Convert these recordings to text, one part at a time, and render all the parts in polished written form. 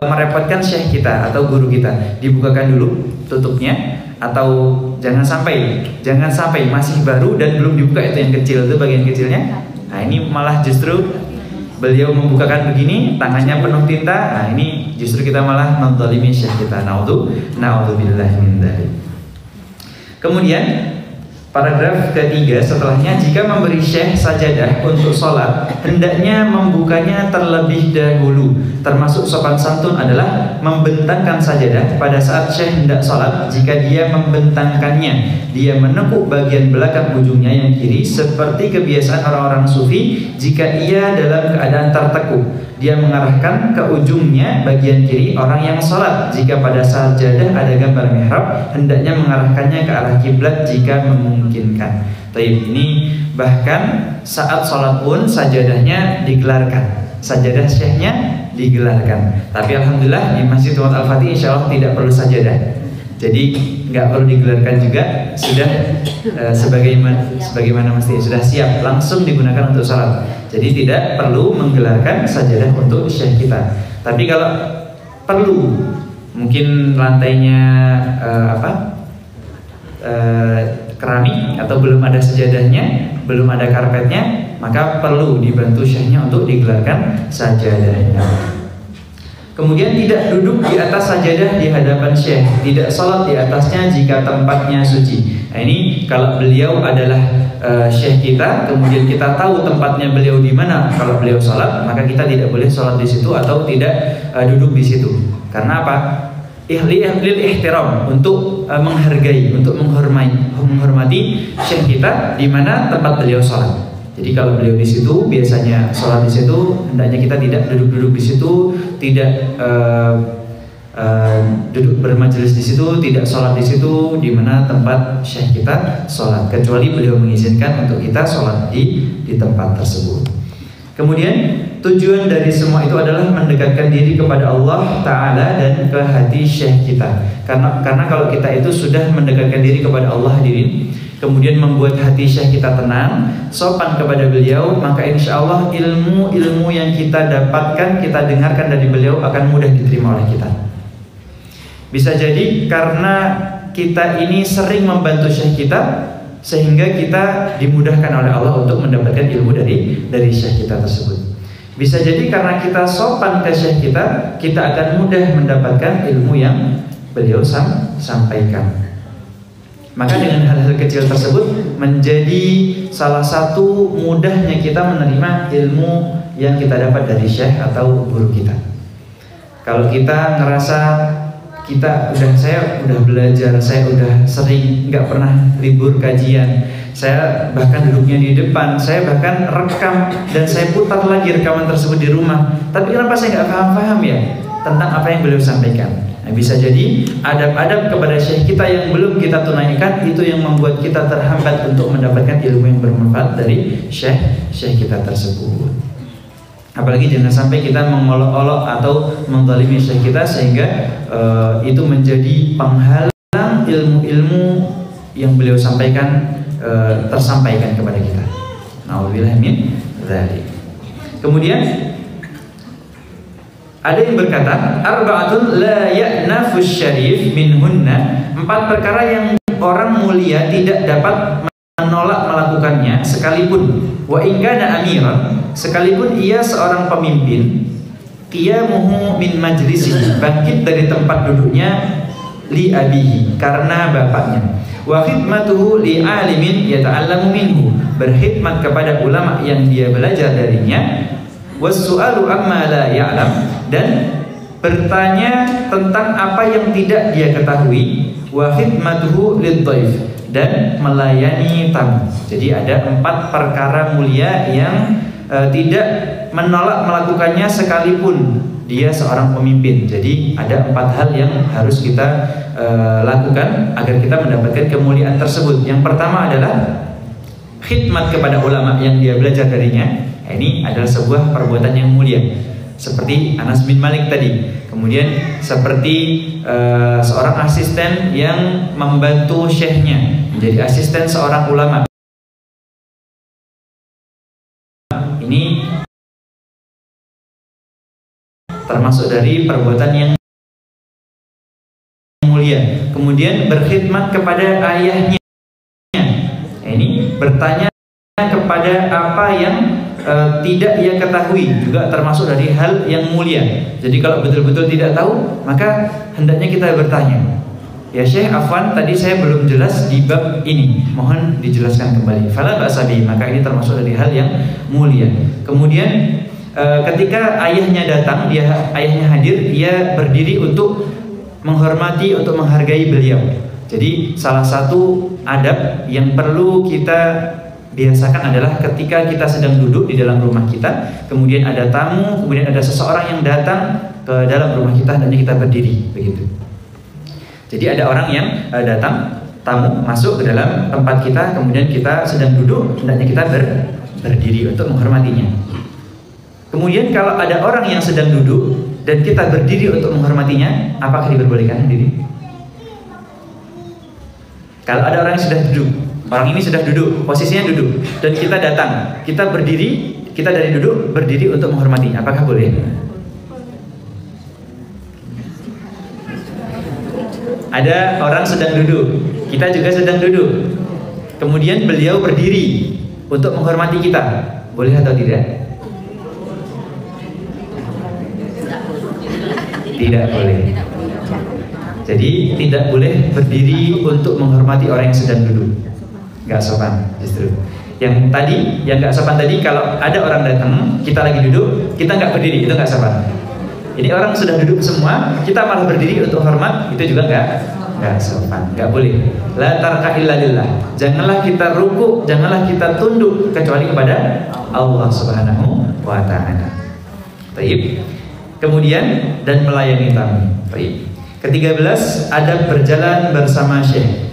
merepotkan syekh kita atau guru kita, dibukakan dulu tutupnya, atau jangan sampai masih baru dan belum dibuka, itu yang kecil, itu bagian kecilnya. Nah ini malah justru beliau membukakan begini, tangannya penuh tinta. Nah ini justru kita malah menzalimi syekh kita. Na'udzubillah min dzalik. Kemudian paragraf ketiga setelahnya, jika memberi syekh sajadah untuk sholat, hendaknya membukanya terlebih dahulu. Termasuk sopan santun adalah membentangkan sajadah pada saat syekh hendak sholat. Jika dia membentangkannya, dia menekuk bagian belakang ujungnya yang kiri, seperti kebiasaan orang-orang sufi. Jika ia dalam keadaan tertekuk, dia mengarahkan ke ujungnya bagian kiri orang yang sholat. Jika pada sajadah ada gambar mihrab, hendaknya mengarahkannya ke arah kiblat jika memungkinkan. Taib, ini bahkan saat sholat pun sajadahnya digelarkan, sajadah syekhnya digelarkan. Tapi alhamdulillah di Masjid Muhammad Al-Fatih insya Allah tidak perlu sajadah, jadi nggak perlu digelarkan juga, sudah sebagaimana mesti, sudah siap langsung digunakan untuk sholat. Jadi tidak perlu menggelarkan sajadah untuk syekh kita. Tapi kalau perlu, mungkin lantainya keramik atau belum ada sajadahnya, belum ada karpetnya, maka perlu dibantu syekhnya untuk digelarkan sajadahnya. Kemudian tidak duduk di atas sajadah di hadapan syekh, tidak sholat di atasnya jika tempatnya suci. Nah ini kalau beliau adalah syekh kita, kemudian kita tahu tempatnya beliau di mana kalau beliau sholat, maka kita tidak boleh sholat di situ atau tidak duduk di situ. Karena apa? Ihtiram, untuk menghargai, untuk menghormati syekh kita di mana tempat beliau sholat. Jadi kalau beliau di situ, biasanya sholat di situ, hendaknya kita tidak duduk-duduk di situ, tidak duduk bermajelis di situ, tidak sholat di situ, di mana tempat syekh kita sholat, kecuali beliau mengizinkan untuk kita sholat di tempat tersebut. Kemudian tujuan dari semua itu adalah mendekatkan diri kepada Allah Ta'ala dan ke hati syekh kita. Karena kalau kita itu sudah mendekatkan diri kepada Allah hadirin, kemudian membuat hati syekh kita tenang, sopan kepada beliau, maka insya Allah ilmu yang kita dapatkan, kita dengarkan dari beliau akan mudah diterima oleh kita. Bisa jadi karena kita ini sering membantu syekh kita, sehingga kita dimudahkan oleh Allah untuk mendapatkan ilmu dari syekh kita tersebut. Bisa jadi karena kita sopan ke syekh kita akan mudah mendapatkan ilmu yang beliau sampaikan. Maka dengan hal-hal kecil tersebut menjadi salah satu mudahnya kita menerima ilmu yang kita dapat dari syekh atau guru kita. Kalau kita ngerasa saya udah belajar, saya udah sering, nggak pernah libur kajian, saya bahkan duduknya di depan, saya bahkan rekam dan saya putar lagi rekaman tersebut di rumah, tapi kenapa saya nggak paham ya tentang apa yang beliau sampaikan? Nah, bisa jadi adab-adab kepada syekh kita yang belum kita tunaikan, itu yang membuat kita terhambat untuk mendapatkan ilmu yang bermanfaat dari syekh kita tersebut. Apalagi jangan sampai kita mengolok-olok atau menzalimi syekh kita sehingga itu menjadi penghalang ilmu-ilmu yang beliau sampaikan tersampaikan kepada kita. Na'udzubillah min dzalik. Kemudian ada yang berkata, arba'atun la ya'nafus syarif minhunna, 4 perkara yang orang mulia tidak dapat menolak melakukannya sekalipun wa in kana amiran, sekalipun ia seorang pemimpin, qiyamuhu min majlisihi, bangkit dari tempat duduknya, li abihi, karena bapaknya, wa khidmatuhu li alimin yata'allamu minhu, berkhidmat kepada ulama yang dia belajar darinya, wassu'alu amma la ya'lam, dan bertanya tentang apa yang tidak dia ketahui, wa khidmatuhu lidhaif, dan melayani tamu. Jadi ada 4 perkara mulia yang tidak menolak melakukannya sekalipun dia seorang pemimpin. Jadi ada 4 hal yang harus kita lakukan agar kita mendapatkan kemuliaan tersebut. Yang pertama adalah khidmat kepada ulama yang dia belajar darinya. Ini adalah sebuah perbuatan yang mulia, seperti Anas bin Malik tadi. Kemudian seperti seorang asisten yang membantu syekhnya, menjadi asisten seorang ulama. Ini termasuk dari perbuatan yang mulia. Kemudian berkhidmat kepada ayahnya. Ini bertanya kepada apa yang tidak ia ketahui, juga termasuk dari hal yang mulia. Jadi kalau betul-betul tidak tahu, maka hendaknya kita bertanya. Ya Syekh, afwan, tadi saya belum jelas di bab ini, mohon dijelaskan kembali. Fala ba'sa bihi, maka ini termasuk dari hal yang mulia. Kemudian ketika ayahnya datang, ayahnya hadir, ia berdiri untuk menghormati, untuk menghargai beliau. Jadi salah satu adab yang perlu kita biasakan adalah ketika kita sedang duduk di dalam rumah kita, kemudian ada tamu, kemudian ada seseorang yang datang ke dalam rumah kita, hendaknya kita berdiri, begitu. Jadi ada orang yang datang, tamu masuk ke dalam tempat kita, kemudian kita sedang duduk, hendaknya kita berdiri untuk menghormatinya. Kemudian kalau ada orang yang sedang duduk dan kita berdiri untuk menghormatinya, apakah diperbolehkan diri? Kalau ada orang yang sudah duduk, orang ini sudah duduk, posisinya duduk, dan kita datang, kita berdiri, kita dari duduk berdiri untuk menghormati, apakah boleh? Ada orang sedang duduk, kita juga sedang duduk, kemudian beliau berdiri untuk menghormati kita, boleh atau tidak? Tidak boleh. Jadi tidak boleh berdiri untuk menghormati orang yang sedang duduk, nggak sopan justru. Yang tadi, yang nggak sopan tadi, kalau ada orang datang, kita lagi duduk, kita nggak berdiri, itu nggak sopan. Ini orang sudah duduk semua, kita malah berdiri untuk hormat, itu juga nggak sopan, nggak boleh. La tarka illa lillah. Janganlah kita ruku, janganlah kita tunduk kecuali kepada Allah Subhanahu wa Ta'ala. Baik. Kemudian dan melayani tamu. Baik. Ke-13, adab berjalan bersama Syekh.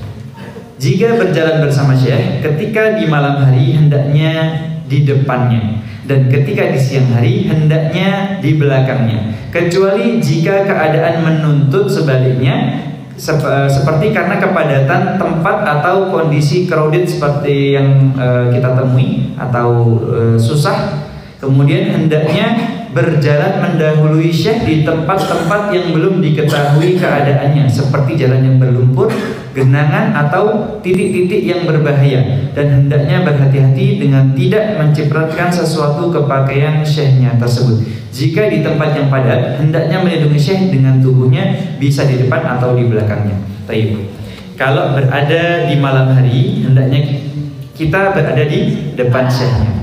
Jika berjalan bersama Syekh, ketika di malam hari hendaknya di depannya, dan ketika di siang hari hendaknya di belakangnya, kecuali jika keadaan menuntut sebaliknya, seperti karena kepadatan tempat atau kondisi crowded seperti yang kita temui atau susah. Kemudian hendaknya berjalan mendahului Syekh di tempat-tempat yang belum diketahui keadaannya, seperti jalan yang berlumpur, genangan, atau titik-titik yang berbahaya, dan hendaknya berhati-hati dengan tidak mencipratkan sesuatu ke pakaian Syekhnya tersebut. Jika di tempat yang padat, hendaknya melindungi Syekh dengan tubuhnya, bisa di depan atau di belakangnya. Baik. Kalau berada di malam hari, hendaknya kita berada di depan Syekhnya.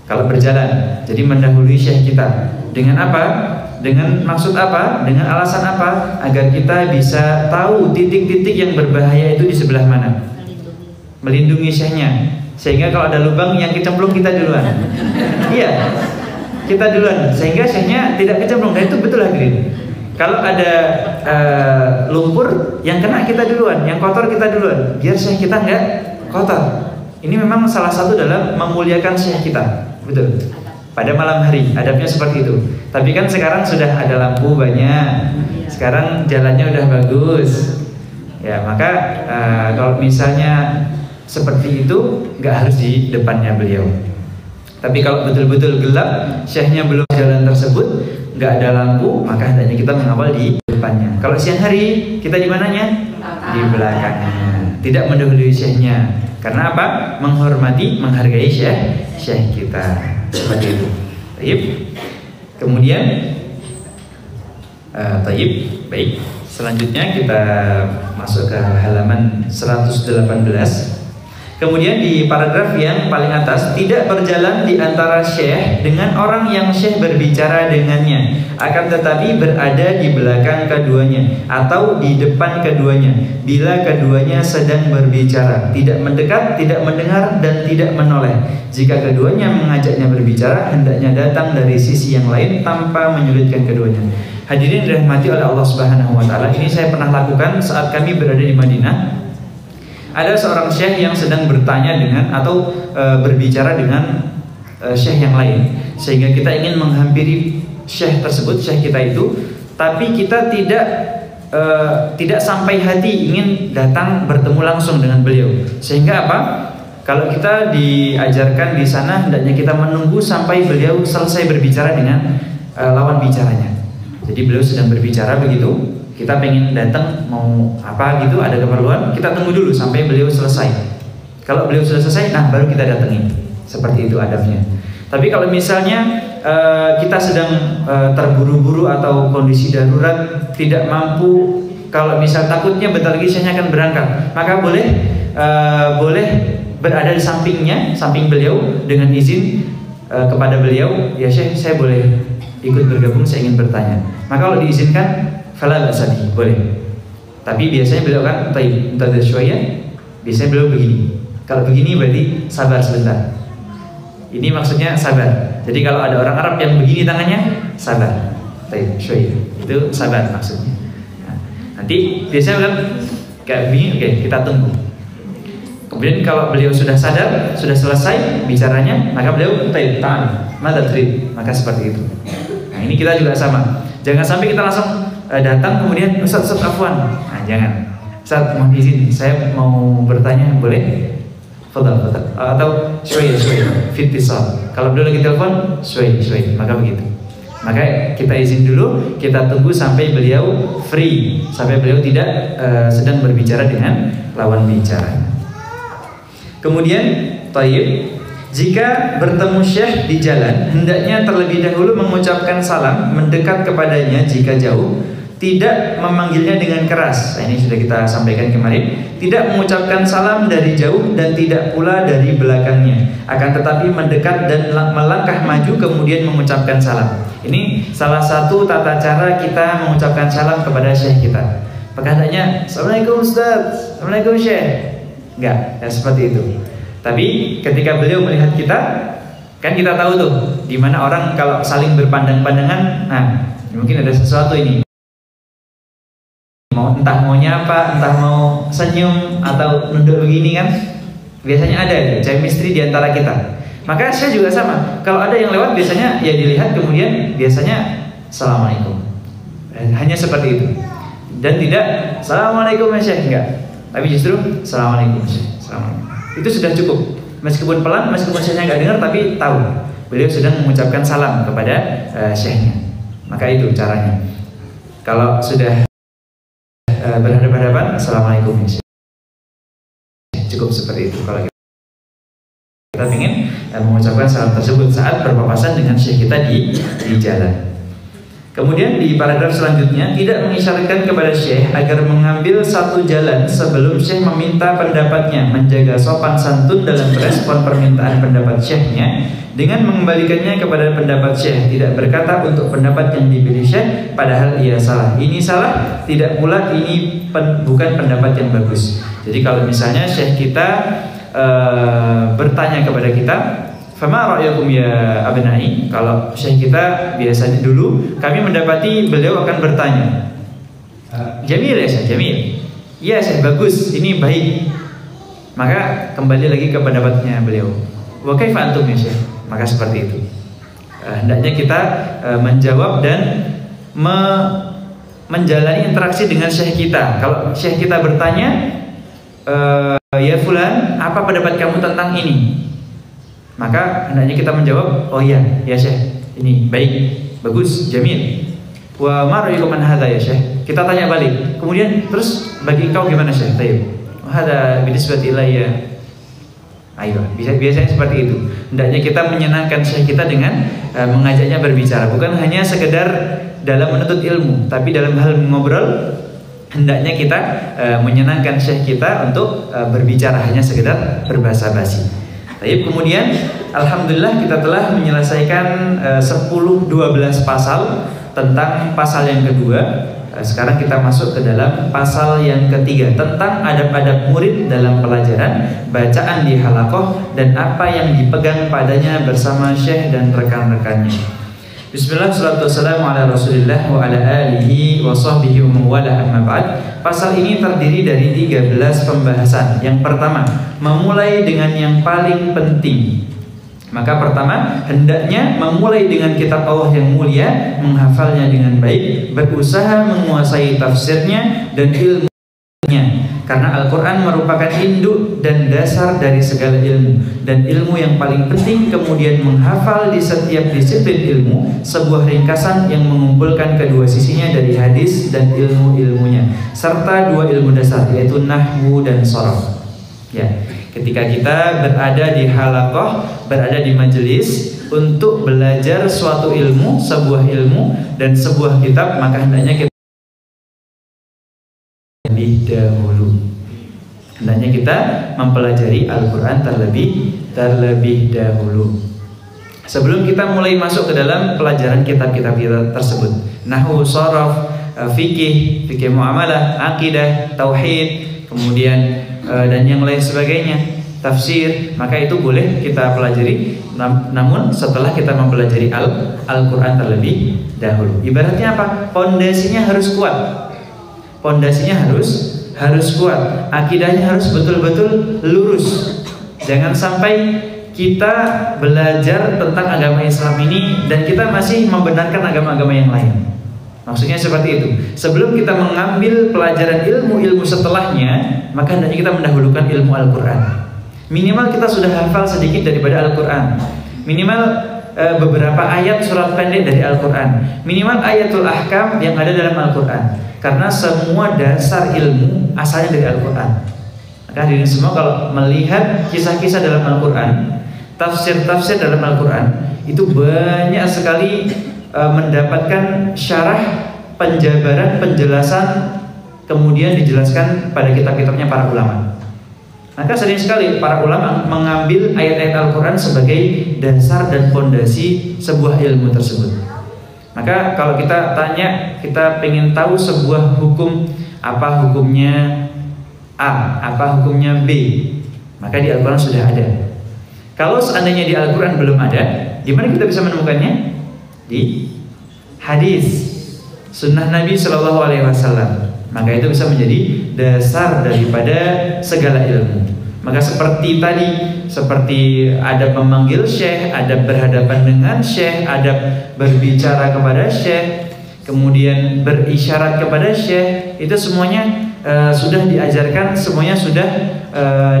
Kalau berjalan, jadi mendahului Syekh kita. Dengan apa? Dengan maksud apa? Dengan alasan apa? Agar kita bisa tahu titik-titik yang berbahaya itu di sebelah mana. Melindungi Syekhnya. Sehingga kalau ada lubang yang kecemplung, kita duluan. Iya, kita duluan. Sehingga Syekhnya tidak kecemplung. Dan itu betul hadirin. Kalau ada lumpur, yang kena kita duluan, yang kotor kita duluan, biar Syekh kita nggak kotor. Ini memang salah satu dalam memuliakan Syekh kita. Betul. Pada malam hari adabnya seperti itu. Tapi kan sekarang sudah ada lampu banyak. Sekarang jalannya udah bagus. Ya, maka kalau misalnya seperti itu, nggak harus di depannya beliau. Tapi kalau betul-betul gelap, Syekhnya belum jalan tersebut, nggak ada lampu, maka hendaknya kita mengawal di depannya. Kalau siang hari, kita di mananya? Di belakangnya. Tidak mendahului Syekhnya. Karena apa? Menghormati, menghargai Syekh kita. Seperti itu. Baik. Kemudian baik. Selanjutnya kita masuk ke halaman 118. Kemudian di paragraf yang paling atas, tidak berjalan di antara Syekh dengan orang yang Syekh berbicara dengannya, akan tetapi berada di belakang keduanya atau di depan keduanya bila keduanya sedang berbicara, tidak mendekat, tidak mendengar, dan tidak menoleh. Jika keduanya mengajaknya berbicara, hendaknya datang dari sisi yang lain tanpa menyulitkan keduanya. Hadirin dirahmati oleh Allah Subhanahu wa Ta'ala, ini saya pernah lakukan saat kami berada di Madinah. Ada seorang syekh yang sedang bertanya dengan atau berbicara dengan syekh yang lain, sehingga kita ingin menghampiri syekh tersebut, syekh kita itu, tapi kita tidak sampai hati ingin datang bertemu langsung dengan beliau. Sehingga apa? Kalau kita diajarkan di sana, hendaknya kita menunggu sampai beliau selesai berbicara dengan lawan bicaranya. Jadi beliau sedang berbicara begitu, kita pengen datang mau apa gitu, ada keperluan, kita tunggu dulu sampai beliau selesai. Kalau beliau sudah selesai, nah baru kita datangin. Seperti itu adabnya. Tapi kalau misalnya kita sedang terburu-buru atau kondisi darurat, tidak mampu, kalau misal takutnya bentar lagi syekhnya akan berangkat, maka boleh berada di sampingnya, samping beliau, dengan izin kepada beliau, ya Syekh, saya boleh ikut bergabung, saya ingin bertanya. Maka kalau diizinkan, fala ba'sa bihi, boleh. Tapi biasanya beliau kan tayyib syuaya, biasanya beliau begini. Kalau begini berarti sabar sebentar. Ini maksudnya sabar. Jadi kalau ada orang Arab yang begini tangannya, sabar. Tayyib syuaya, itu sabar maksudnya. Nah, nanti biasanya kan kayak begini, oke, kita tunggu. Kemudian kalau beliau sudah sadar, sudah selesai bicaranya, maka beliau tayyib ta'an, mada trid, maka seperti itu. Nah, ini kita juga sama. Jangan sampai kita langsung datang kemudian Ustaz afwan. Nah, jangan. Ustaz mohon izin, saya mau bertanya, boleh? Fadal. Atau syuai fitisal. Kalau beliau lagi telepon, syuai, maka begitu. Maka kita izin dulu, kita tunggu sampai beliau free, sampai beliau tidak sedang berbicara dengan lawan bicara. Kemudian, tayyib, jika bertemu syekh di jalan, hendaknya terlebih dahulu mengucapkan salam, mendekat kepadanya jika jauh, tidak memanggilnya dengan keras. Nah, ini sudah kita sampaikan kemarin. Tidak mengucapkan salam dari jauh dan tidak pula dari belakangnya, akan tetapi mendekat dan melangkah maju kemudian mengucapkan salam. Ini salah satu tata cara kita mengucapkan salam kepada syekh kita. Maka hendaknya, Assalamualaikum Ustaz, Assalamualaikum Syekh. Enggak, ya seperti itu. Tapi ketika beliau melihat kita, kan kita tahu tuh di mana orang kalau saling berpandang-pandangan, nah mungkin ada sesuatu ini. Entah mau nyapa, entah mau senyum atau nunduk begini kan, biasanya ada chemistry di antara kita. Maka saya juga sama. Kalau ada yang lewat biasanya ya dilihat kemudian biasanya Assalamualaikum. Hanya seperti itu. Dan tidak Assalamualaikum ya Syekh, enggak. Tapi justru Assalamualaikum Syekh. Assalamualaikum. Itu sudah cukup. Meskipun pelan, meskipun syekhnya nggak dengar, tapi tahu beliau sedang mengucapkan salam kepada syekhnya. Maka itu caranya. Kalau sudah berhadapan-hadapan, Assalamualaikum Syekh. Cukup seperti itu. Kalau kita ingin mengucapkan salam tersebut saat berpapasan dengan syekh kita di jalan. Kemudian di paragraf selanjutnya, tidak mengisyaratkan kepada syekh agar mengambil satu jalan sebelum syekh meminta pendapatnya, menjaga sopan santun dalam merespon permintaan pendapat syekhnya dengan mengembalikannya kepada pendapat syekh, tidak berkata untuk pendapat yang dipilih syekh padahal ia salah. Ini salah, tidak pula ini bukan pendapat yang bagus. Jadi kalau misalnya syekh kita bertanya kepada kita, fama ra'yakum ya abnai, kalau syekh kita biasanya dulu kami mendapati beliau akan bertanya, jamil ya syekh, jamil, iya syekh, bagus, ini baik. Maka kembali lagi ke pendapatnya beliau, wa kaifa antum ya syekh, maka seperti itu. Hendaknya kita menjawab dan menjalani interaksi dengan syekh kita. Kalau syekh kita bertanya, ya fulan, apa pendapat kamu tentang ini? Maka hendaknya kita menjawab, oh iya, ya syekh, ini baik, bagus, jamil. Wa ma ra'yukum an hadza ya syekh. Kita tanya balik. Kemudian terus bagi engkau gimana syekh? Tayyib. Hadza binisbati ilayya. Ayo, biasanya seperti itu. Hendaknya kita menyenangkan syekh kita dengan mengajaknya berbicara, bukan hanya sekedar dalam menuntut ilmu, tapi dalam hal ngobrol. Hendaknya kita menyenangkan syekh kita untuk berbicara, hanya sekedar berbasa-basi. Baik, kemudian alhamdulillah kita telah menyelesaikan 10-12 pasal tentang pasal yang kedua. Sekarang kita masuk ke dalam pasal yang ketiga tentang adab-adab murid dalam pelajaran, bacaan di halaqah dan apa yang dipegang padanya bersama syekh dan rekan-rekannya. Bismillah, salatu wassalamu ala rasulillah wa ala alihi wa sahbihi wa mawala, amma ba'd. Pasal ini terdiri dari 13 pembahasan. Yang pertama, memulai dengan yang paling penting. Maka pertama, hendaknya memulai dengan kitab Allah yang mulia, menghafalnya dengan baik, berusaha menguasai tafsirnya dan ilmunya. Karena Al-Quran merupakan induk dan dasar dari segala ilmu. Dan ilmu yang paling penting kemudian menghafal di setiap disiplin ilmu sebuah ringkasan yang mengumpulkan kedua sisinya dari hadis dan ilmu-ilmunya, serta dua ilmu dasar, yaitu nahwu dan sharaf. Ya, ketika kita berada di halaqah, berada di majelis untuk belajar suatu ilmu, sebuah ilmu dan sebuah kitab, maka hendaknya kita lebih dahulu. Hendaknya kita mempelajari Al-Quran terlebih dahulu sebelum kita mulai masuk ke dalam pelajaran kitab-kitab kita tersebut. Nahwu, sharaf, fikih muamalah, akidah, tauhid, kemudian dan yang lain sebagainya, tafsir, maka itu boleh kita pelajari. Namun setelah kita mempelajari Al-Quran terlebih dahulu. Ibaratnya apa? Pondasinya harus kuat. Pondasinya harus kuat. Akidahnya harus betul-betul lurus. Jangan sampai kita belajar tentang agama Islam ini dan kita masih membenarkan agama-agama yang lain. Maksudnya seperti itu. Sebelum kita mengambil pelajaran ilmu-ilmu setelahnya, maka hendaknya kita mendahulukan ilmu Al-Quran. Minimal kita sudah hafal sedikit daripada Al-Quran. Minimal beberapa ayat surat pendek dari Al-Quran. Minimal ayatul ahkam yang ada dalam Al-Quran. Karena semua dasar ilmu asalnya dari Al-Quran. Maka hadirin semua, kalau melihat kisah-kisah dalam Al-Quran, tafsir-tafsir dalam Al-Quran, itu banyak sekali mendapatkan syarah, penjabaran, penjelasan, kemudian dijelaskan pada kitab-kitabnya para ulama. Maka sering sekali para ulama mengambil ayat-ayat Al-Quran sebagai dasar dan fondasi sebuah ilmu tersebut. Maka kalau kita tanya, kita pengen tahu sebuah hukum, apa hukumnya A, apa hukumnya B, maka di Al-Quran sudah ada. Kalau seandainya di Al-Quran belum ada, di mana kita bisa menemukannya? Di hadis, sunnah Nabi Shallallahu Alaihi Wasallam. Maka itu bisa menjadi dasar daripada segala ilmu. Maka seperti tadi, seperti adab memanggil syekh, adab berhadapan dengan syekh, adab berbicara kepada syekh, kemudian berisyarat kepada syekh, itu semuanya sudah diajarkan, semuanya sudah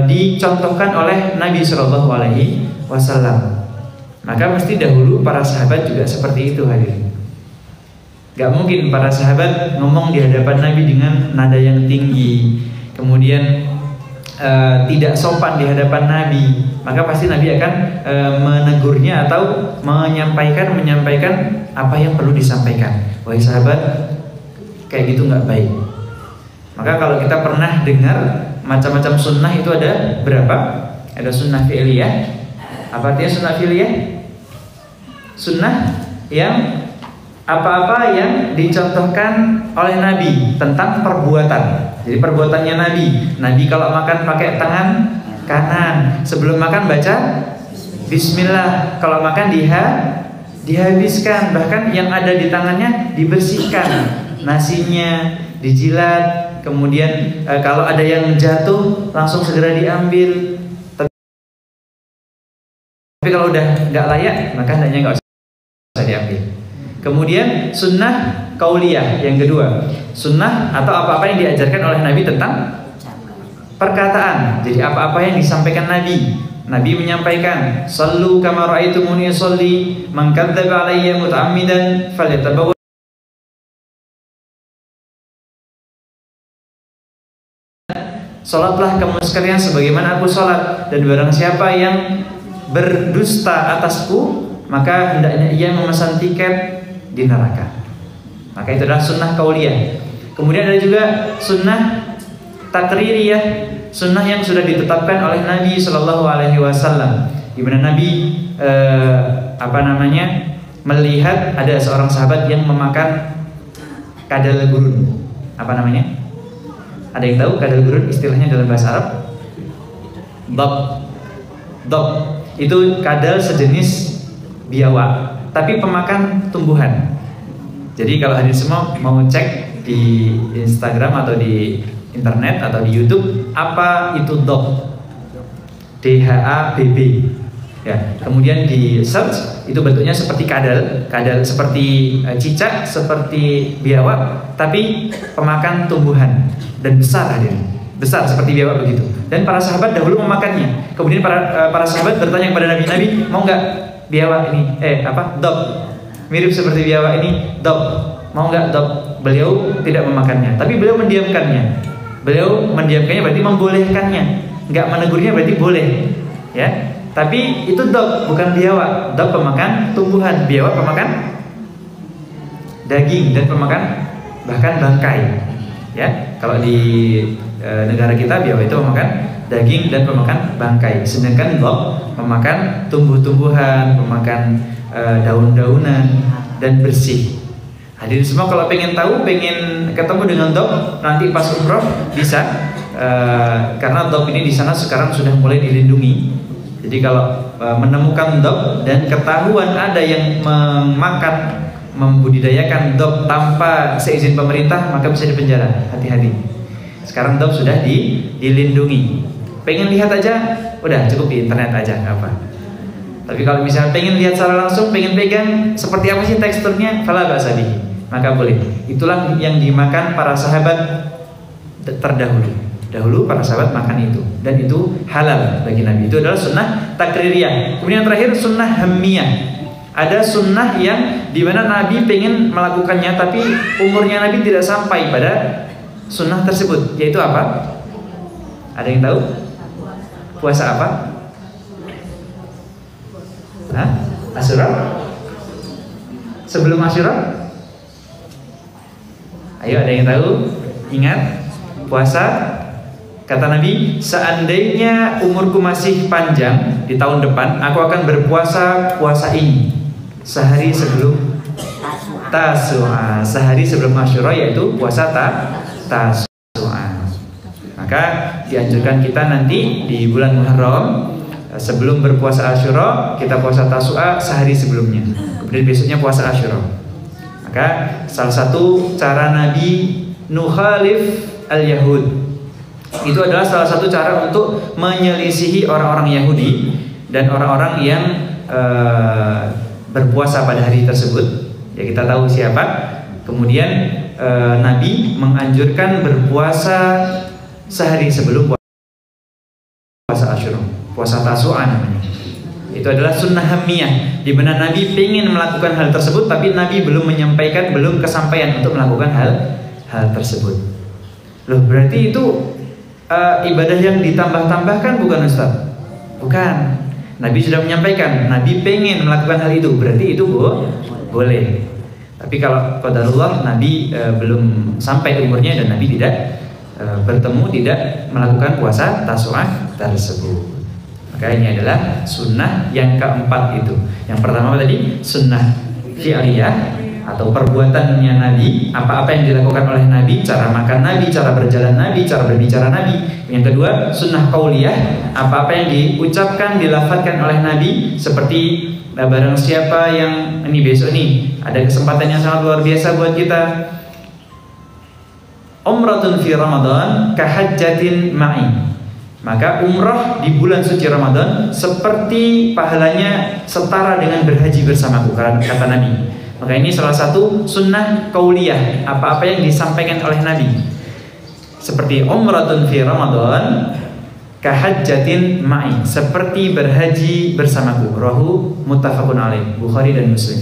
dicontohkan oleh Nabi Shallallahu Alaihi Wasallam. Maka mesti dahulu para sahabat juga seperti itu, hadirin. Gak mungkin para sahabat ngomong di hadapan Nabi dengan nada yang tinggi, kemudian tidak sopan di hadapan Nabi. Maka pasti Nabi akan menegurnya atau menyampaikan apa yang perlu disampaikan. Wahai sahabat, kayak gitu nggak baik. Maka kalau kita pernah dengar macam-macam sunnah itu ada berapa? Ada sunnah fi'liyah. Apa artinya sunnah fi'liyah? Sunnah yang apa-apa yang dicontohkan oleh Nabi tentang perbuatan. Jadi perbuatannya Nabi. Nabi kalau makan pakai tangan kanan. Sebelum makan baca Bismillah. Kalau makan dihabiskan. Bahkan yang ada di tangannya dibersihkan. Nasinya dijilat. Kemudian kalau ada yang jatuh langsung segera diambil. Tapi kalau udah nggak layak, maka hendaknya nggak usah diambil. Kemudian sunnah kauliyah yang kedua, sunnah atau apa-apa yang diajarkan oleh Nabi tentang perkataan. Jadi apa-apa yang disampaikan Nabi. Nabi menyampaikan, "Shallu kama ra'aitumuni sholli, man kadzdzaba alayya muta'ammidan falyatabawwa." Salatlah kamu sekalian sebagaimana aku salat, dan barang siapa yang berdusta atasku, maka hendaknya ia memesan tiket di neraka. Maka itu adalah sunnah kauliyah. Kemudian ada juga sunnah takririyah, sunnah yang sudah ditetapkan oleh Nabi Shallallahu Alaihi Wasallam, di mana Nabi melihat ada seorang sahabat yang memakan kadal gurun. Apa namanya? Ada yang tahu kadal gurun istilahnya dalam bahasa Arab? Dob. Itu kadal sejenis biawak, tapi pemakan tumbuhan. Jadi kalau hadirin semua mau cek di Instagram atau di internet atau di YouTube, apa itu dob? DHABB. Ya, kemudian di search, itu bentuknya seperti kadal seperti cicak, seperti biawak, tapi pemakan tumbuhan dan besar, hadirin. besar seperti biawak begitu. Dan para sahabat dahulu memakannya. Kemudian para sahabat bertanya kepada Nabi, Nabi mau nggak biawak ini? Dob, mirip seperti biawak ini, dob. Mau nggak dob? Beliau tidak memakannya, tapi beliau mendiamkannya. Beliau mendiamkannya berarti membolehkannya. Nggak menegurnya berarti boleh, ya. Tapi itu dob, bukan biawak. Dob pemakan tumbuhan, biawak pemakan daging dan pemakan bahkan bangkai. Ya, kalau di negara kita biawak itu memakan daging dan pemakan bangkai, sedangkan dob memakan tumbuh-tumbuhan, memakan daun-daunan dan bersih. Hadirin semua kalau pengen tahu, pengen ketemu dengan dob nanti pas umroh bisa, karena dob ini di sana sekarang sudah mulai dilindungi. Jadi kalau menemukan dob dan ketahuan ada yang memakan, membudidayakan dob tanpa seizin pemerintah, maka bisa dipenjara. Hati-hati. Sekarang dob sudah dilindungi. Pengen lihat aja, udah cukup di internet aja, nggak apa. Tapi kalau misalnya pengen lihat secara langsung, pengen pegang seperti apa sih teksturnya, fala ba'sa bihi, maka boleh. Itulah yang dimakan para sahabat terdahulu. Dahulu para sahabat makan itu, dan itu halal bagi Nabi. Itu adalah sunnah takririyah. Kemudian yang terakhir sunnah hammiyah. Ada sunnah yang dimana Nabi pengen melakukannya, tapi umurnya Nabi tidak sampai pada sunnah tersebut. Yaitu apa? Ada yang tahu? Puasa apa? Asyura? Sebelum Asyura? Ayo, ada yang tahu? Ingat, puasa. Kata Nabi, seandainya umurku masih panjang di tahun depan, aku akan berpuasa puasa ini sehari sebelum Tasu'a, sehari sebelum Asyura, yaitu puasa Tasu'a. Maka dianjurkan kita nanti di bulan Muharram, sebelum berpuasa Asyura, kita puasa Tasu'a sehari sebelumnya. Kemudian besoknya puasa Asyura. Maka salah satu cara Nabi nukhalif al-Yahud, itu adalah salah satu cara untuk menyelisihi orang-orang Yahudi dan orang-orang yang berpuasa pada hari tersebut. Ya, kita tahu siapa. Kemudian Nabi menganjurkan berpuasa sehari sebelum puasa Asyura, puasa Tasu'a namanya. Itu adalah sunnah hammiyah, di mana Nabi ingin melakukan hal tersebut, tapi Nabi belum menyampaikan, belum kesampaian untuk melakukan hal tersebut. Loh, berarti itu ibadah yang ditambah-tambahkan, bukan Ustaz? Bukan. Nabi sudah menyampaikan, Nabi pengen melakukan hal itu, berarti itu boleh. Tapi kalau qadarullah Nabi belum sampai umurnya dan Nabi tidak bertemu, tidak melakukan puasa Tasu'ah tersebut. Maka ini adalah sunnah yang keempat itu. Yang pertama tadi sunnah fi'liyah atau perbuatannya Nabi, apa-apa yang dilakukan oleh Nabi, cara makan Nabi, cara berjalan Nabi, cara berbicara Nabi. Yang kedua, sunnah qauliyah, apa-apa yang diucapkan, dilafadzkan oleh Nabi, seperti barang siapa yang ini besok nih ada kesempatan yang sangat luar biasa buat kita, umratun fi Ramadan kahajjatin ma'i, maka umrah di bulan suci Ramadan seperti pahalanya setara dengan berhaji bersamaku, kata Nabi. Maka ini salah satu sunnah qauliyah, apa-apa yang disampaikan oleh Nabi, seperti umratun fi Ramadan kahajjatin ma'i, seperti berhaji bersamaku. Rahu muttafaqun alaih, Bukhari dan Muslim.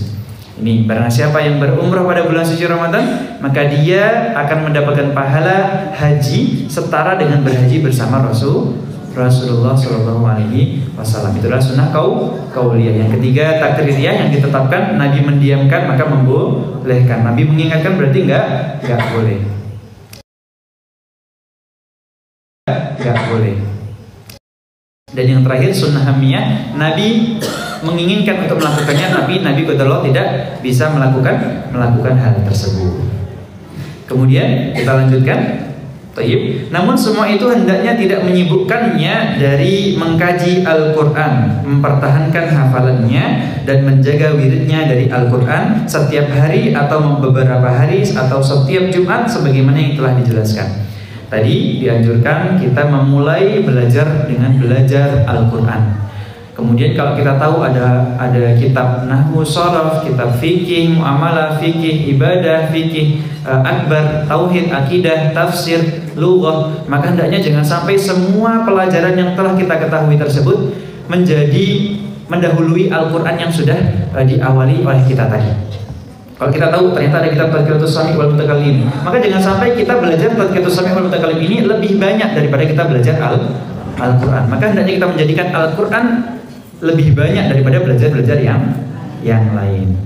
Ini barang siapa yang berumrah pada bulan suci Ramadan, maka dia akan mendapatkan pahala haji setara dengan berhaji bersama Rasulullah Shallallahu Alaihi Wasallam. Itulah sunnah qauliyah. Yang ketiga, takririyah, yang ditetapkan, Nabi mendiamkan maka membolehkan. Nabi mengingatkan berarti enggak boleh. Enggak boleh. Dan yang terakhir sunnah hammiyah, Nabi menginginkan untuk melakukannya, tapi Nabi qadarullah tidak bisa melakukan hal tersebut. Kemudian kita lanjutkan. Taib. Namun semua itu hendaknya tidak menyibukkannya dari mengkaji Al-Quran, mempertahankan hafalannya dan menjaga wiridnya dari Al-Quran setiap hari atau beberapa hari atau setiap Jumat, sebagaimana yang telah dijelaskan. Tadi dianjurkan kita memulai belajar dengan belajar Al-Quran. Kemudian kalau kita tahu ada kitab nahwu, sharaf, kitab fikih, muamalah, fikih, ibadah, fikih akbar, tauhid, akidah, tafsir, lughah, maka hendaknya jangan sampai semua pelajaran yang telah kita ketahui tersebut mendahului Al-Qur'an yang sudah diawali oleh kita tadi. Kalau kita tahu ternyata ada kitab Tadhkiratus Sami' wal Mutakallim, maka jangan sampai kita belajar Tadhkiratus Sami' wal Mutakallim ini lebih banyak daripada kita belajar Al-Qur'an. Maka hendaknya kita menjadikan Al-Qur'an lebih banyak daripada belajar yang lain.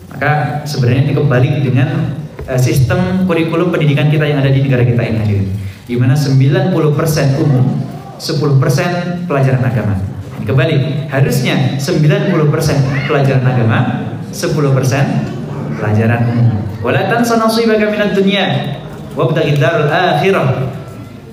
Maka sebenarnya itu kebalik dengan sistem kurikulum pendidikan kita yang ada di negara kita ini, hadirin. Di mana 90% umum, 10% pelajaran agama. Ini kebalik. Harusnya 90% pelajaran agama, 10% pelajaran umum. Wala tansa nasibaka minad dunya wabtaghid darul akhirah.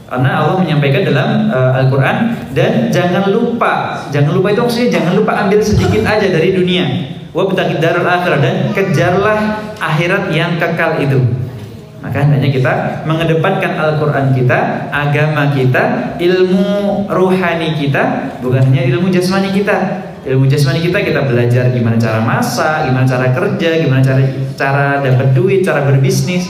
Karena Allah menyampaikan dalam Al-Quran, dan jangan lupa itu maksudnya jangan lupa ambil sedikit aja dari dunia. Wabtaghid darul akhirah, dan kejarlah akhirat yang kekal itu. Maka hendaknya kita mengedepankan Al-Quran kita, agama kita, ilmu ruhani kita, bukan hanya ilmu jasmani kita. Ilmu jasmani kita belajar gimana cara masak, gimana cara kerja, gimana cara dapat duit, cara berbisnis.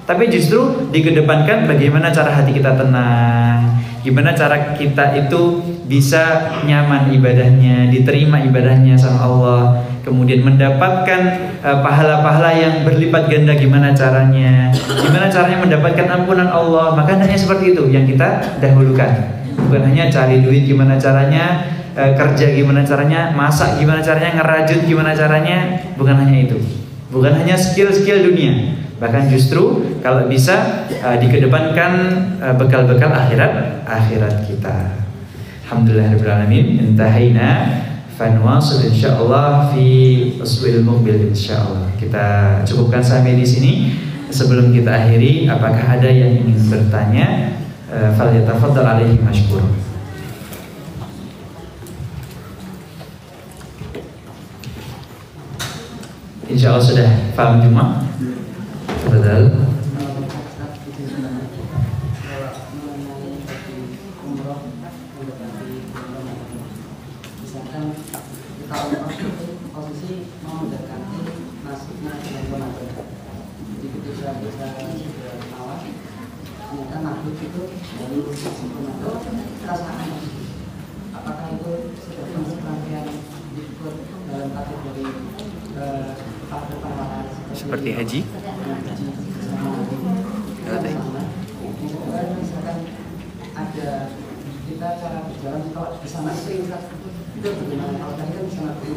Tapi justru dikedepankan bagaimana cara hati kita tenang, gimana cara kita itu bisa nyaman ibadahnya, diterima ibadahnya sama Allah, kemudian mendapatkan pahala-pahala yang berlipat ganda, gimana caranya mendapatkan ampunan Allah. Maka hendaknya seperti itu yang kita dahulukan, bukan hanya cari duit gimana caranya, kerja gimana caranya, masak gimana caranya, ngerajut gimana caranya, bukan hanya itu, bukan hanya skill-skill dunia. Bahkan justru kalau bisa dikedepankan bekal-bekal akhirat kita. Alhamdulillahirabbil alamin. Intahaina fanwasil insyaallah fi usbil muqbil insyaallah. Kita cukupkan sampai di sini. Sebelum kita akhiri, apakah ada yang ingin bertanya? Falyatafaddal alaihi mashkur. Insyaallah sudah paham Jumat. Betul. Misalkan kita posisi mau mendekati nasibnya dengan Ramadan. Jadi ketika bisa awal, ternyata nasib itu dari Ramadan perasaan. Apakah itu sudah termasuk rangkaian ikut dalam kategori seperti haji? Misalkan ada kita cara berjalan kalau di sana itu bagaimana? Kalau tadi kan di sana itu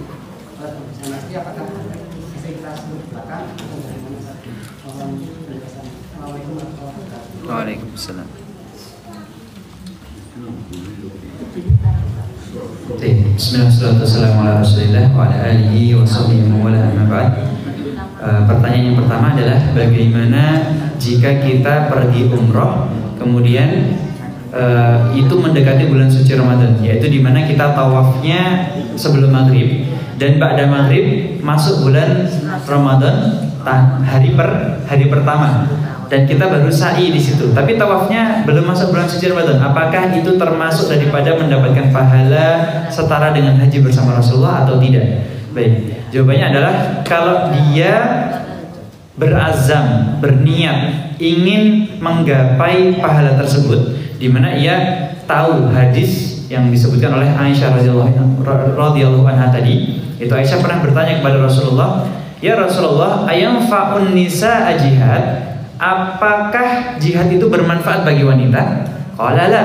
di sana itu apakah kita sebut belakang atau bagaimana? Assalamualaikum warahmatullahi wabarakatuh. Waalaikumsalam. Bismillahirrahmanirrahim. Wa ala alihi wa sahbihi wa ala amma ba'd. Pertanyaan yang pertama adalah bagaimana jika kita pergi umroh kemudian itu mendekati bulan suci Ramadan, yaitu dimana kita tawafnya sebelum maghrib dan ba'da maghrib masuk bulan Ramadan hari pertama, dan kita baru sa'i di situ, tapi tawafnya belum masuk bulan suci Ramadan. Apakah itu termasuk daripada mendapatkan pahala setara dengan haji bersama Rasulullah atau tidak? Baik, jawabannya adalah kalau dia berazam, berniat ingin menggapai pahala tersebut, di mana ia tahu hadis yang disebutkan oleh Aisyah radhiyallahu anha tadi, itu Aisyah pernah bertanya kepada Rasulullah, "Ya Rasulullah, ayanfa'un nisaa jihad?" Apakah jihad itu bermanfaat bagi wanita? Qala la.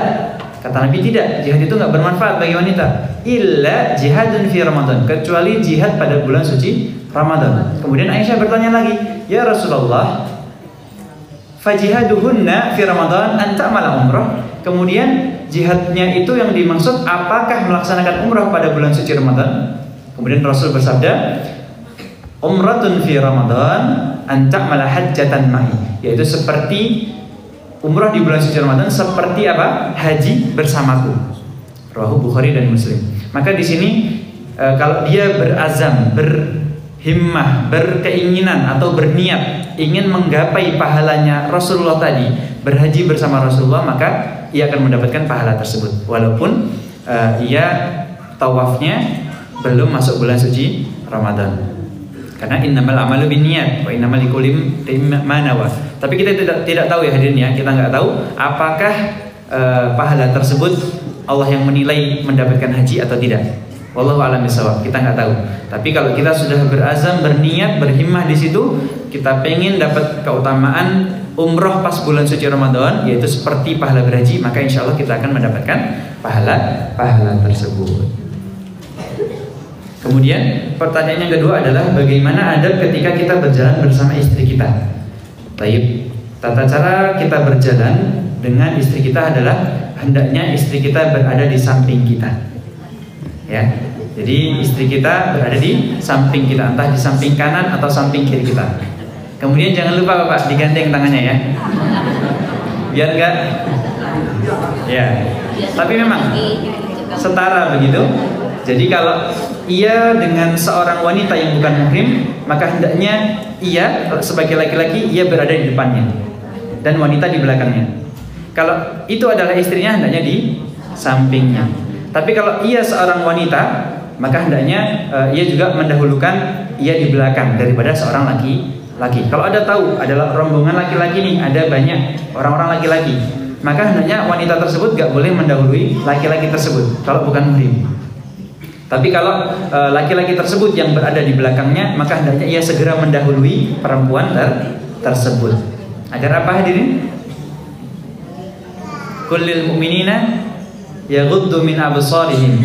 Kata Nabi, tidak, jihad itu enggak bermanfaat bagi wanita. Illa jihadun fi Ramadan, kecuali jihad pada bulan suci Ramadan. Kemudian Aisyah bertanya lagi, "Ya Rasulullah, fajihaduhunna fi Ramadan an ta'mala umrah?" Kemudian jihadnya itu yang dimaksud apakah melaksanakan umrah pada bulan suci Ramadan? Kemudian Rasul bersabda, "Umratun fi Ramadan an ta'mala hajjatan ma'i." Yaitu seperti umrah di bulan suci Ramadan seperti apa? Haji bersamaku. Rawahu Bukhari dan Muslim. Maka di sini kalau dia berazam, berhimmah, berkeinginan atau berniat ingin menggapai pahalanya Rasulullah tadi, berhaji bersama Rasulullah, maka ia akan mendapatkan pahala tersebut. Walaupun ia tawafnya belum masuk bulan suci Ramadan. Karena innamal amalu binniyat wa innamal likulli imrin ma nawa. Tapi kita tidak tahu ya hadirin ya, kita nggak tahu apakah pahala tersebut Allah yang menilai mendapatkan haji atau tidak. Wallahu a'lam bishawab, kita nggak tahu. Tapi kalau kita sudah berazam, berniat, berhimmah di situ, kita pengen dapat keutamaan umroh pas bulan suci Ramadan, yaitu seperti pahala berhaji, maka insya Allah kita akan mendapatkan pahala tersebut. Kemudian pertanyaan yang kedua adalah bagaimana adab ketika kita berjalan bersama istri kita. Baik, tata cara kita berjalan dengan istri kita adalah hendaknya istri kita berada di samping kita. Ya, jadi istri kita berada di samping kita, entah di samping kanan atau samping kiri kita. Kemudian jangan lupa Bapak digandeng tangannya ya, biar enggak. Ya, tapi memang setara begitu. Jadi kalau ia dengan seorang wanita yang bukan muhrim, maka hendaknya ia sebagai laki-laki ia berada di depannya dan wanita di belakangnya. Kalau itu adalah istrinya, hendaknya di sampingnya. Tapi kalau ia seorang wanita, maka hendaknya ia juga mendahulukan ia di belakang daripada seorang laki-laki. Kalau ada tahu adalah rombongan laki-laki nih, ada banyak orang-orang laki-laki, maka hendaknya wanita tersebut gak boleh mendahului laki-laki tersebut kalau bukan muhrim. Tapi kalau laki-laki tersebut yang berada di belakangnya, maka hendaknya ia segera mendahului perempuan tersebut. Agar apa hadirin? Kullil mu'minina yaghuddu min absarihim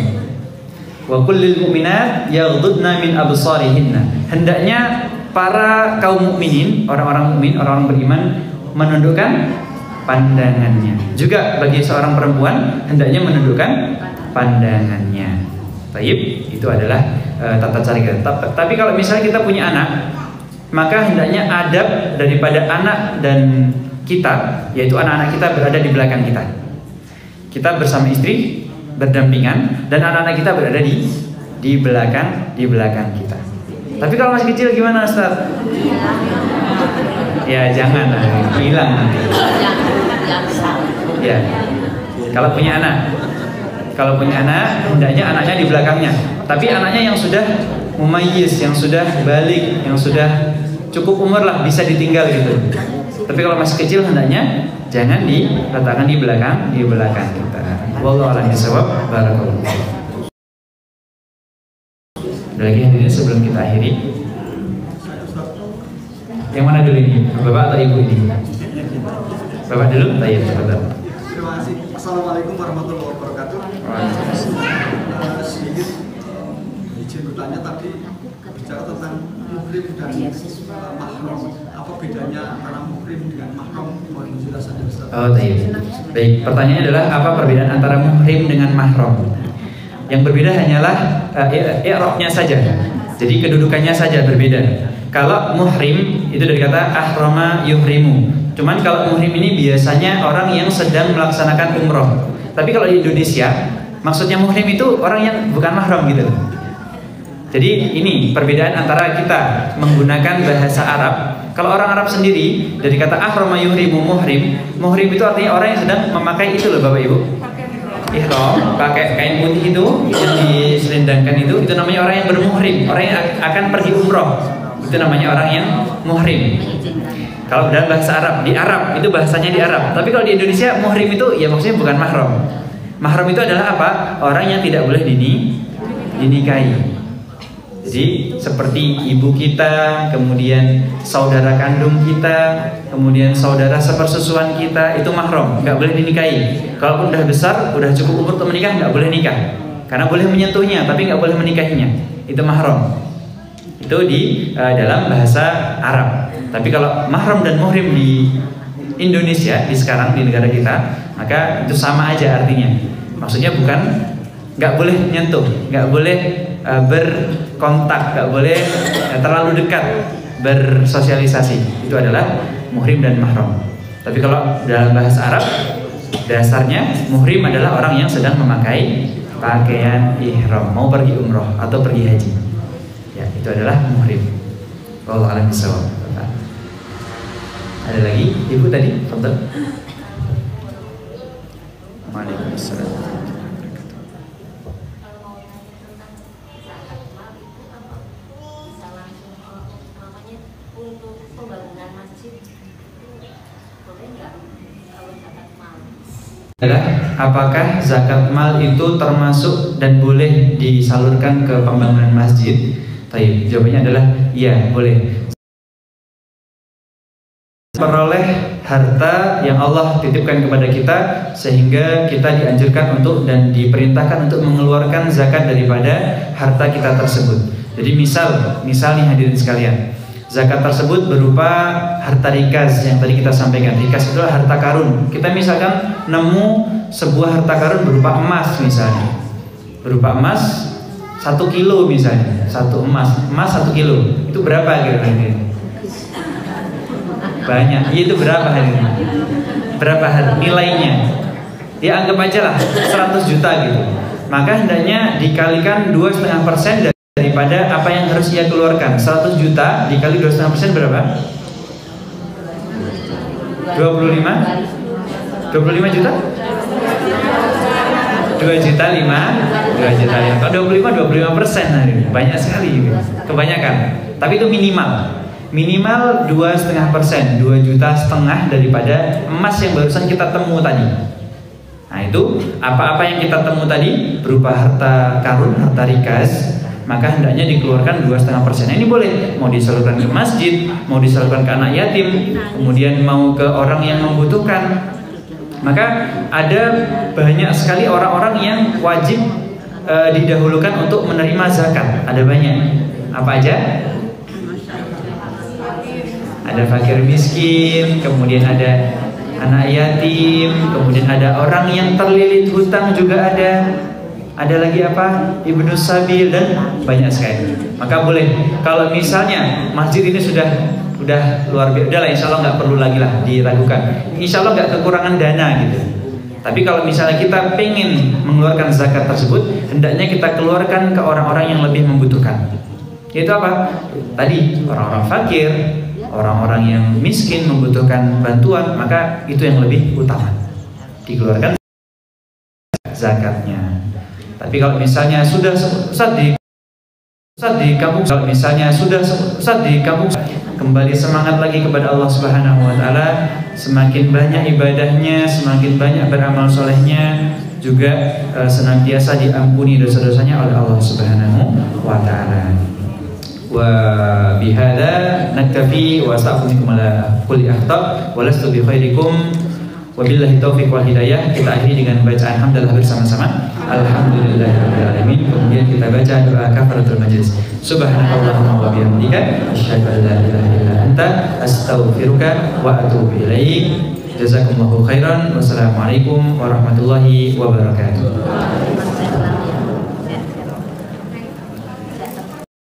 wa kullil mu'minat yaghuddna min absarihinna. Hendaknya para kaum mukminin, orang-orang mukmin, orang-orang beriman menundukkan pandangannya. Juga bagi seorang perempuan hendaknya menundukkan pandangannya. Baik, itu adalah tata cara kita. Tapi kalau misalnya kita punya anak, maka hendaknya adab daripada anak dan kita, yaitu anak-anak kita berada di belakang kita. Kita bersama istri berdampingan dan anak-anak kita berada di belakang kita. Tapi kalau masih kecil gimana, Ustaz? Ya jangan, hilang nanti. Ya, kalau punya anak hendaknya anaknya di belakangnya. Tapi anaknya yang sudah mumayyiz, yang sudah balik, yang sudah cukup umur lah, bisa ditinggal gitu. Tapi kalau masih kecil hendaknya jangan diletakkan di belakang kita. Wallahu a'lam bishawab. Barakallahu. Ada lagi hadirin sebelum kita akhiri? Yang mana dulu ini? Bapak atau Ibu ini? Bapak dulu? Baik, cepat. Terima kasih. Assalamualaikum warahmatullahi wabarakatuh. Sedikit izin bertanya tadi bicara tentang muhrim dan mahram. Apa bedanya antara muhrim dengan mahram? Mohon penjelasannya Ustaz. Oh, baik. Pertanyaannya adalah apa perbedaan antara muhrim dengan mahram? Yang berbeda hanyalah i'rabnya saja. Jadi kedudukannya saja berbeda. Kalau muhrim itu dari kata ahrama yuhrimu. Cuman kalau muhrim ini biasanya orang yang sedang melaksanakan umroh. Tapi kalau di Indonesia, maksudnya muhrim itu orang yang bukan mahram gitu. Jadi ini perbedaan antara kita menggunakan bahasa Arab. Kalau orang Arab sendiri dari kata ahrama yuhrimu muhrim. Muhrim itu artinya orang yang sedang memakai itu loh Bapak Ibu. Ihram, pakai kain putih itu yang diselendangkan itu namanya orang yang bermuhrim, orang yang akan pergi umroh. Itu namanya orang yang muhrim. Kalau dalam bahasa Arab, di Arab itu bahasanya di Arab. Tapi kalau di Indonesia muhrim itu ya maksudnya bukan mahram. Mahram itu adalah apa? Orang yang tidak boleh dinikahi. Jadi seperti ibu kita, kemudian saudara kandung kita, kemudian saudara sepersusuan kita, itu mahram, nggak boleh dinikahi. Kalaupun udah besar, udah cukup umur untuk menikah, nggak boleh nikah. Karena boleh menyentuhnya, tapi nggak boleh menikahinya. Itu mahram. Itu di dalam bahasa Arab. Tapi kalau mahram dan muhrim di Indonesia, di sekarang di negara kita, maka itu sama aja artinya. Maksudnya bukan nggak boleh nyentuh, nggak boleh berkontak, nggak boleh terlalu dekat bersosialisasi. Itu adalah muhrim dan mahram. Tapi kalau dalam bahasa Arab, dasarnya muhrim adalah orang yang sedang memakai pakaian ihram, mau pergi umroh atau pergi haji. Ya, itu adalah muhrim. Wallahu a'lam bishawab. Ada lagi? Ibu tadi, fadhal. Waalaikumsalam. adalah apakah zakat mal itu termasuk dan boleh disalurkan ke pembangunan masjid? Baik, jawabannya adalah iya, boleh. Peroleh harta yang Allah titipkan kepada kita, sehingga kita dianjurkan untuk dan diperintahkan untuk mengeluarkan zakat daripada harta kita tersebut. Jadi misal nih hadirin sekalian, zakat tersebut berupa harta rikaz yang tadi kita sampaikan. Rikaz itu adalah harta karun. Kita misalkan nemu sebuah harta karun berupa emas misalnya, berupa emas 1 kilo misalnya, emas 1 kilo, itu berapa kira-kira? Banyak. Itu berapa hari ini? Berapa nilainya? Ya anggap aja lah 100 juta gitu. Maka hendaknya dikalikan 2,5% daripada apa yang harus ia keluarkan. 100 juta dikali 2,5% berapa? 25 juta? 2 juta 5. Kalau 25% hari ini. Banyak sekali gitu. Kebanyakan. Tapi itu minimal 2,5%, 2,5 juta daripada emas yang barusan kita temu tadi. Nah itu apa-apa yang kita temu tadi berupa harta karun, harta rikaz, maka hendaknya dikeluarkan 2,5%. Nah, ini boleh mau disalurkan ke masjid, mau disalurkan ke anak yatim, kemudian mau ke orang yang membutuhkan. Maka ada banyak sekali orang-orang yang wajib didahulukan untuk menerima zakat. Ada banyak. Apa aja? Ada fakir miskin, kemudian ada anak yatim, kemudian ada orang yang terlilit hutang juga ada lagi apa? Ibnu Sabil, dan banyak sekali. Maka boleh, kalau misalnya masjid ini sudah luar biasa, udahlah insya Allah nggak perlu lagi lah diragukan. Insya Allah nggak kekurangan dana gitu. Tapi kalau misalnya kita pengen mengeluarkan zakat tersebut, hendaknya kita keluarkan ke orang-orang yang lebih membutuhkan. Itu apa? Tadi orang-orang fakir, orang-orang yang miskin membutuhkan bantuan, maka itu yang lebih utama dikeluarkan zakatnya. Tapi kalau misalnya sudah di kampung, kembali semangat lagi kepada Allah Subhanahu wa taala, semakin banyak ibadahnya, semakin banyak beramal solehnya, juga senantiasa diampuni dosa-dosanya oleh Allah Subhanahu wa taala. Wa bihadza naktafi wa astaghfirukum ala kulli akhta wa lastu bi khairikum wa billahi taufiq wal hidayah. Kita akhiri dengan bacaan hamdalah bersama-sama. Alhamdulillahirabbil alamin. Kemudian kita baca doa kafaratul majelis. Subhanallahumma wa bihamdika asyhadu an la ilaha illa anta astaghfiruka wa atubu ilaik. Jazakumullahu khairan. Wassalamualaikum warahmatullahi wabarakatuh.